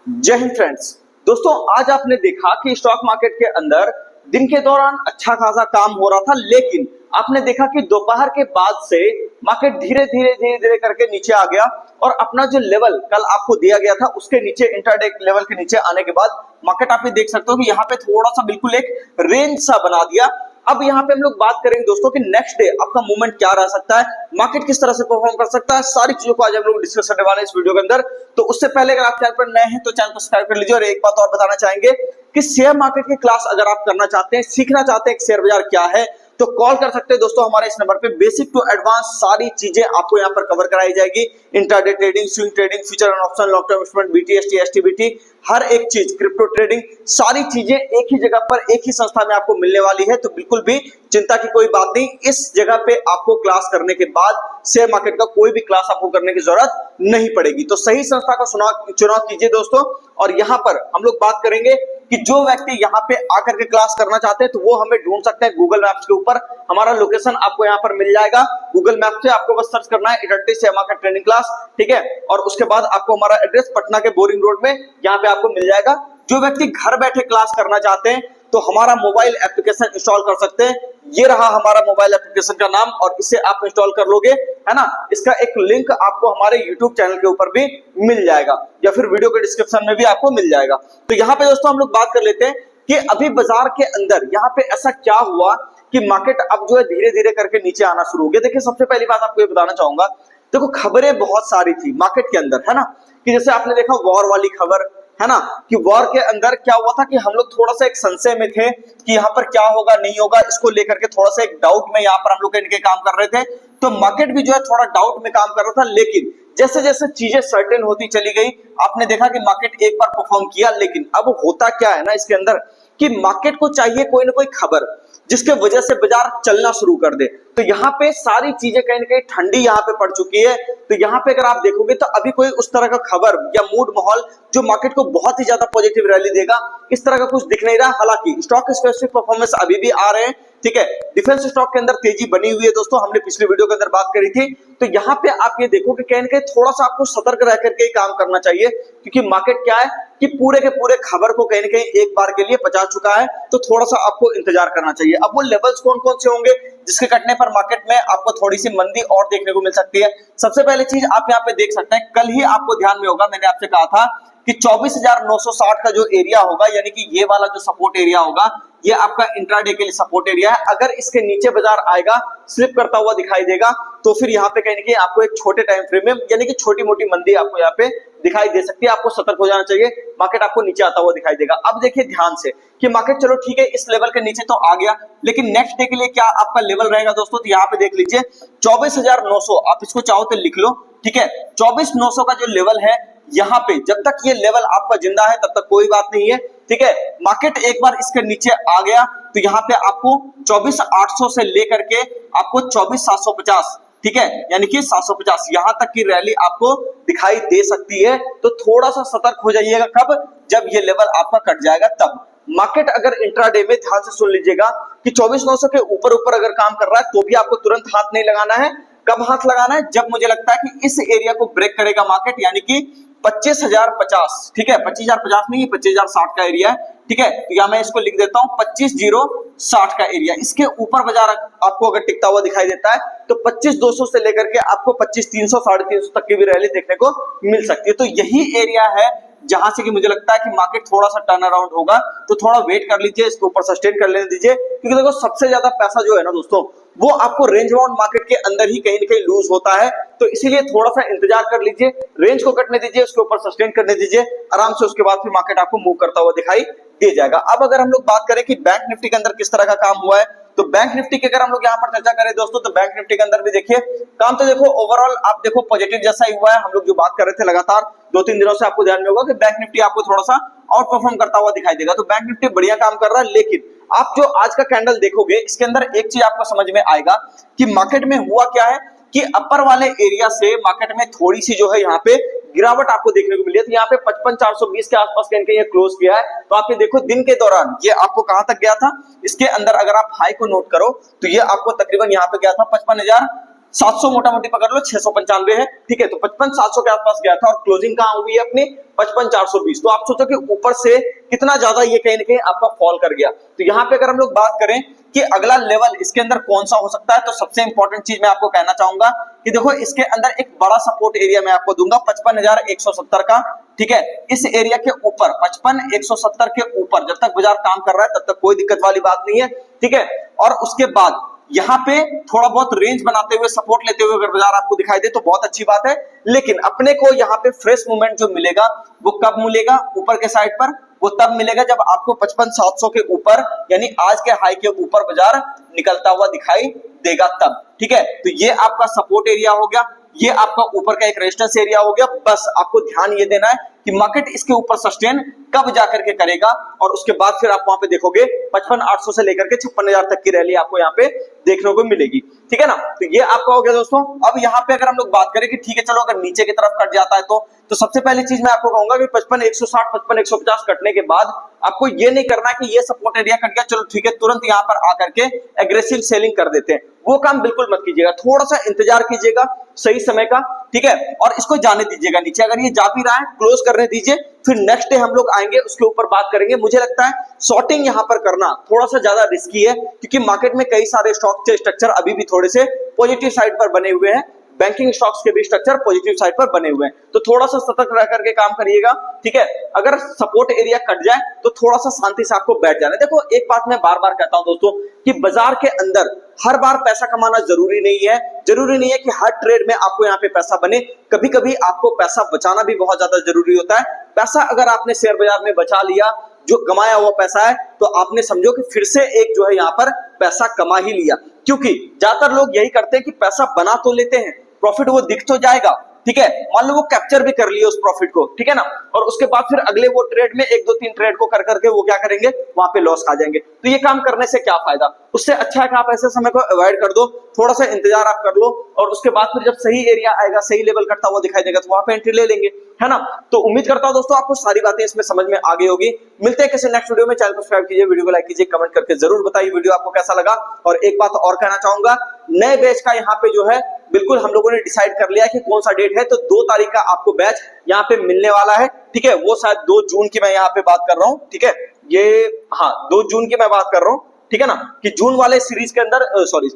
जय हिंद फ्रेंड्स। दोस्तों, आज आपने देखा कि स्टॉक मार्केट के अंदर दिन के दौरान अच्छा खासा काम हो रहा था, लेकिन आपने देखा कि दोपहर के बाद से मार्केट धीरे धीरे करके नीचे आ गया और अपना जो लेवल कल आपको दिया गया था उसके नीचे, इंट्राडे लेवल के नीचे आने के बाद मार्केट आप ये देख सकते हो कि यहाँ पे थोड़ा सा बिल्कुल एक रेंज सा बना दिया। अब यहाँ पे हम लोग बात करेंगे दोस्तों कि नेक्स्ट डे आपका मूवमेंट क्या रह सकता है, मार्केट किस तरह से परफॉर्म कर सकता है, सारी चीजों को आज हम लोग डिस्कस करने वाले हैं इस वीडियो के अंदर। तो उससे पहले अगर आप चैनल पर नए हैं तो चैनल को सब्सक्राइब कर लीजिए। और एक बात और बताना चाहेंगे कि शेयर मार्केट की क्लास अगर आप करना चाहते हैं, सीखना चाहते हैं कि शेयर बाजार क्या है, तो कॉल कर सकते हैं दोस्तों हमारे इस नंबर पे। बेसिक टू एडवांस सारी चीजें आपको यहाँ पर कवर कराई जाएगी। Intraday trading, swing trading, future and option, long term investment, BTST, STBT, हर एक चीज, क्रिप्टो ट्रेडिंग, सारी चीजें एक ही जगह पर एक ही संस्था में आपको मिलने वाली है। तो बिल्कुल भी चिंता की कोई बात नहीं, इस जगह पे आपको क्लास करने के बाद शेयर मार्केट का कोई भी क्लास आपको करने की जरूरत नहीं पड़ेगी। तो सही संस्था का चुनाव कीजिए दोस्तों। और यहाँ पर हम लोग बात करेंगे कि जो व्यक्ति यहाँ पे आकर के क्लास करना चाहते हैं तो वो हमें ढूंढ सकते हैं गूगल मैप्स के ऊपर। हमारा लोकेशन आपको यहाँ पर मिल जाएगा गूगल मैप से। आपको बस सर्च करना है इडंटी शेयर मार्केट ट्रेनिंग क्लास, ठीक है। और उसके बाद आपको हमारा एड्रेस पटना के बोरिंग रोड में यहाँ पे आपको मिल जाएगा। जो व्यक्ति घर बैठे क्लास करना चाहते हैं तो हमारा मोबाइल एप्लीकेशन इंस्टॉल कर सकते हैं। ये रहा हमारा मोबाइल एप्लीकेशन का नाम और इसे आप इंस्टॉल कर लोगे, है ना। इसका एक लिंक आपको हमारे YouTube चैनल के ऊपर भी मिल जाएगा या फिर वीडियो के डिस्क्रिप्शन में भी आपको मिल जाएगा। तो यहाँ पे दोस्तों हम लोग बात कर लेते हैं कि अभी बाजार के अंदर यहाँ पे ऐसा क्या हुआ कि मार्केट अब जो है धीरे धीरे करके नीचे आना शुरू हो गया। देखिए, सबसे पहली बात आपको ये बताना चाहूंगा, देखो खबरें बहुत सारी थी मार्केट के अंदर, है ना। कि जैसे आपने देखा वॉर वाली खबर, है ना, कि वॉर के अंदर क्या हुआ था कि हम लोग थोड़ा सा एक संशय में थे कि यहाँ पर क्या होगा नहीं होगा, इसको लेकर के थोड़ा सा एक डाउट में यहाँ पर हम लोग इनके काम कर रहे थे। तो मार्केट भी जो है थोड़ा डाउट में काम कर रहा था, लेकिन जैसे जैसे चीजें सर्टेन होती चली गई आपने देखा कि मार्केट एक बार परफॉर्म किया। लेकिन अब होता क्या है ना इसके अंदर कि मार्केट को चाहिए कोई ना कोई खबर जिसके वजह से बाजार चलना शुरू कर दे। तो यहाँ पे सारी चीजें कहीं ना कहीं ठंडी यहाँ पे पड़ चुकी है। तो यहाँ पे अगर आप देखोगे तो अभी कोई उस तरह का खबर या मूड माहौल जो मार्केट को बहुत ही ज्यादा पॉजिटिव रैली देगा, इस तरह का कुछ दिख नहीं रहा। हालांकि स्टॉक स्पेसिफिक परफॉर्मेंस अभी भी आ रहे हैं, ठीक है। डिफेंस स्टॉक के अंदर तेजी बनी हुई है दोस्तों, हमने पिछले वीडियो के अंदर बात करी थी। तो यहाँ पे आप ये देखो कि कहीं ना कहीं थोड़ा सा आपको सतर्क रह करके काम करना चाहिए, क्योंकि मार्केट क्या है कि पूरे के पूरे खबर को कहीं ना कहीं एक बार के लिए पचा चुका है। तो थोड़ा सा आपको इंतजार करना चाहिए। अब वो लेवल्स कौन कौन से होंगे जिसके कटने पर मार्केट में आपको थोड़ी सी मंदी और देखने को मिल सकती है। सबसे पहली चीज आप यहाँ पे देख सकते हैं, कल ही आपको ध्यान में होगा मैंने आपसे कहा था कि 24,960 का जो एरिया होगा, यानी कि ये वाला जो सपोर्ट एरिया होगा, ये आपका इंट्राडे के लिए सपोर्ट एरिया है। अगर इसके नीचे बाजार आएगा, स्लिप करता हुआ दिखाई देगा, तो फिर यहाँ पे कहीं ना कहीं आपको एक छोटे टाइम फ्रेम में यानी कि छोटी मोटी मंदी आपको यहाँ पे दिखाई दे सकती है। आपको सतर्क हो जाना चाहिए, मार्केट आपको नीचे आता हुआ दिखाई देगा। अब देखिए ध्यान से कि मार्केट चलो ठीक है इस लेवल के नीचे तो आ गया, लेकिन नेक्स्ट डे के लिए क्या आपका लेवल रहेगा दोस्तों। तो यहाँ पे देख लीजिए 24,900, आप इसको चाहो तो लिख लो, ठीक है। 24,900 का जो लेवल है, यहाँ पे जब तक ये लेवल आपका जिंदा है तब तक कोई बात नहीं है, ठीक है। मार्केट एक बार इसके नीचे आ गया तो यहाँ पे आपको 24,800 से लेकर के आपको 24,750, ठीक है, यानी कि 750 यहां तक की रैली आपको दिखाई दे सकती है। तो थोड़ा सा सतर्क हो जाइएगा, कब, जब ये लेवल आपका कट जाएगा तब। मार्केट अगर इंट्राडे में, ध्यान से सुन लीजिएगा, कि 24,900 के ऊपर ऊपर अगर काम कर रहा है तो भी आपको तुरंत हाथ नहीं लगाना है। कब हाथ लगाना है, जब मुझे लगता है कि इस एरिया को ब्रेक करेगा मार्केट, यानी कि 25,050, ठीक है। 25,050 नहीं, 25,060 का एरिया है, ठीक है। तो यहां मैं इसको लिख देता हूं 25,060 का एरिया। इसके ऊपर बाजार आपको अगर टिकता हुआ दिखाई देता है तो 25,200 से लेकर के आपको 25,300, 350 तक की भी रैली देखने को मिल सकती है। तो यही एरिया है जहां से कि मुझे लगता है कि मार्केट थोड़ा सा टर्न अराउंड होगा। तो थोड़ा वेट कर लीजिए, इसके ऊपर सस्टेन कर लेने दीजिए, क्योंकि देखो सबसे ज्यादा पैसा जो है ना दोस्तों, वो आपको रेंज बाउंड मार्केट के अंदर ही कहीं ना कहीं लूज होता है। तो इसीलिए थोड़ा सा इंतजार कर लीजिए, रेंज को कटने दीजिए, उसके ऊपर सस्टेन करने दीजिए आराम से, उसके बाद फिर मार्केट आपको मूव करता हुआ दिखाई दे जाएगा। अब अगर हम लोग बात करें कि बैंक निफ्टी के अंदर किस तरह का काम हुआ है, तो बैंक निफ्टी की अगर हम लोग यहाँ पर चर्चा करें दोस्तों, तो बैंक निफ्टी के अंदर भी देखिए काम तो देखो ओवरऑल आप देखो पॉजिटिव जैसा ही हुआ है। हम लोग जो बात कर रहे थे लगातार 2-3 दिनों से, आपको ध्यान में होगा कि बैंक निफ्टी आपको थोड़ा सा आउट परफॉर्म करता हुआ दिखाई देगा। तो बैंक निफ्टी बढ़िया काम कर रहा है, लेकिन आप जो आज का कैंडल देखोगे इसके अंदर एक चीज आपको समझ में आएगा कि मार्केट में हुआ क्या है कि अपर वाले एरिया से मार्केट में थोड़ी सी जो है यहाँ पे गिरावट आपको देखने को मिली है। तो यहाँ पे 55,420 के आसपास कहीं ये क्लोज किया है। तो आप ये देखो दिन के दौरान ये आपको कहां तक गया था, इसके अंदर अगर आप हाई को नोट करो तो ये आपको तकरीबन यहाँ पे गया था 55,000 700 मोटा मोटी पकड़ लो, 695 है, ठीक है। तो 55,700 के आसपास गया था और क्लोजिंग कहां हुई है अपनी 55,420। तो आप सोचो कि ऊपर से कितना ज्यादा ये कहीं ना कहीं आपका फॉल कर गया। तो यहाँ पे अगर हम लोग बात करें कि अगला लेवल इसके अंदर कौन सा हो सकता है, तो सबसे इंपॉर्टेंट चीज मैं आपको कहना चाहूंगा कि देखो इसके अंदर एक बड़ा सपोर्ट एरिया मैं आपको दूंगा 55,170 का, ठीक है। इस एरिया के ऊपर 55,170 के ऊपर जब तक बाजार काम कर रहा है तब तक कोई दिक्कत वाली बात नहीं है, ठीक है। और उसके बाद यहां पे थोड़ा बहुत रेंज बनाते हुए सपोर्ट लेते हुए अगर बाजार आपको दिखाई दे तो बहुत अच्छी बात है। लेकिन अपने को यहां पे फ्रेश मूवमेंट जो मिलेगा वो कब मिलेगा ऊपर के साइड पर, वो तब मिलेगा जब आपको 55,700 के ऊपर यानी आज के हाई के ऊपर बाजार निकलता हुआ दिखाई देगा तब, ठीक है। तो ये आपका सपोर्ट एरिया हो गया, ये आपका ऊपर का एक रेजिस्टेंस एरिया हो गया। बस आपको ध्यान ये देना है कि मार्केट इसके ऊपर सस्टेन कब जाकर के करेगा और उसके बाद फिर आप वहां पे देखोगे 55,800 से लेकर के 56,000 तक की रैली आपको यहाँ पे देखने को मिलेगी, ठीक है ना। तो ये आपका हो गया दोस्तों। अब यहाँ पे अगर हम लोग बात करें कि ठीक है चलो अगर नीचे की तरफ कट जाता है तो सबसे पहली चीज मैं आपको कहूंगा कि 55,160 55,150 कटने के बाद आपको ये नहीं करना कि ये सपोर्ट एरिया कट गया चलो ठीक है तुरंत यहाँ पर आकर के एग्रेसिव सेलिंग कर देते हैं, वो काम बिल्कुल मत कीजिएगा। थोड़ा सा इंतजार कीजिएगा सही समय का, ठीक है। और इसको जाने दीजिएगा नीचे, अगर ये जा भी रहा है क्लोज करने दीजिए, फिर नेक्स्ट डे हम लोग आएंगे उसके ऊपर बात करेंगे। मुझे लगता है शॉर्टिंग यहां पर करना थोड़ा सा ज्यादा रिस्की है क्योंकि मार्केट में कई सारे स्टॉक के स्ट्रक्चर अभी भी थोड़े से पॉजिटिव साइड पर बने हुए हैं, बैंकिंग स्टॉक्स के भी स्ट्रक्चर पॉजिटिव साइड पर बने हुए हैं। तो थोड़ा सा सतर्क रह करके काम करिएगा, ठीक है। अगर सपोर्ट एरिया कट जाए तो थोड़ा सा शांति से आपको बैठ जाना है। देखो एक बात मैं बार बार कहता हूं दोस्तों कि बाजार के अंदर हर बार पैसा कमाना जरूरी नहीं है, जरूरी नहीं है कि हर ट्रेड में आपको यहाँ पे पैसा बने। कभी कभी आपको पैसा बचाना भी बहुत ज्यादा जरूरी होता है। पैसा अगर आपने शेयर बाजार में बचा लिया, जो कमाया हुआ पैसा है, तो आपने समझो कि फिर से एक जो है यहाँ पर पैसा कमा ही लिया। क्योंकि ज्यादातर लोग यही करते हैं कि पैसा बना तो लेते हैं, प्रॉफिट वो दिख तो जाएगा, ठीक है, मान लो वो कैप्चर भी कर लिए उस प्रॉफिट को, ठीक है ना, और उसके बाद फिर अगले वो ट्रेड में 1 2 3 ट्रेड को कर करके वो क्या करेंगे वहां पे लॉस खा जाएंगे। तो ये काम करने से क्या फायदा, उससे अच्छा है कि आप ऐसे समय को अवॉइड कर दो, थोड़ा सा इंतजार आप कर लो और उसके बाद फिर जब सही एरिया आएगा सही लेवल कटता हुआ दिखाई देगा तो वहां पे एंट्री ले लेंगे, है ना। तो उम्मीद करता हूं दोस्तों आपको सारी बातें इसमें समझ में आ गई होगी। मिलते हैं किसी नेक्स्ट वीडियो में, चैनल को सब्सक्राइब कीजिए, वीडियो को लाइक कीजिए, कमेंट करके जरूर बताइए वीडियो आपको कैसा लगा। और एक बात और कहना चाहूंगा, नए बैच का यहाँ पे जो है बिल्कुल हम लोगों ने डिसाइड कर लिया कि कौन सा डेट है, तो 2 तारीख का आपको बैच यहाँ पे मिलने वाला है, ठीक है। वो शायद 2 जून की मैं यहाँ पे बात कर रहा हूँ, ठीक है, ये हाँ 2 जून की मैं बात कर रहा हूँ, ठीक है ना, कि जून वाले सीरीज के अंदर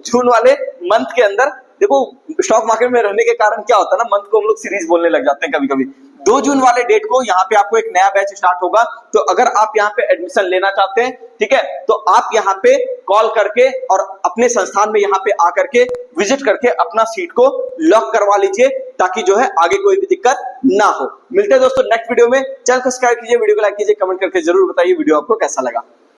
जून वाले मंथ के अंदर देखो स्टॉक मार्केट में रहने के कारण क्या होता है ना, मंथ को हम लोग सीरीज बोलने लग जाते हैं कभी कभी। 2 जून वाले डेट को यहाँ पे आपको एक नया बैच स्टार्ट होगा। तो अगर आप यहाँ पे एडमिशन लेना चाहते हैं, ठीक है, तो आप यहाँ पे कॉल करके और अपने संस्थान में यहाँ पे आकर के विजिट करके अपना सीट को लॉक करवा लीजिए ताकि जो है आगे कोई भी दिक्कत ना हो। मिलते हैं दोस्तों नेक्स्ट वीडियो में, चैनल को सब्सक्राइब कीजिए, वीडियो को लाइक कीजिए, कमेंट करके जरूर बताइए वीडियो आपको कैसा लगा।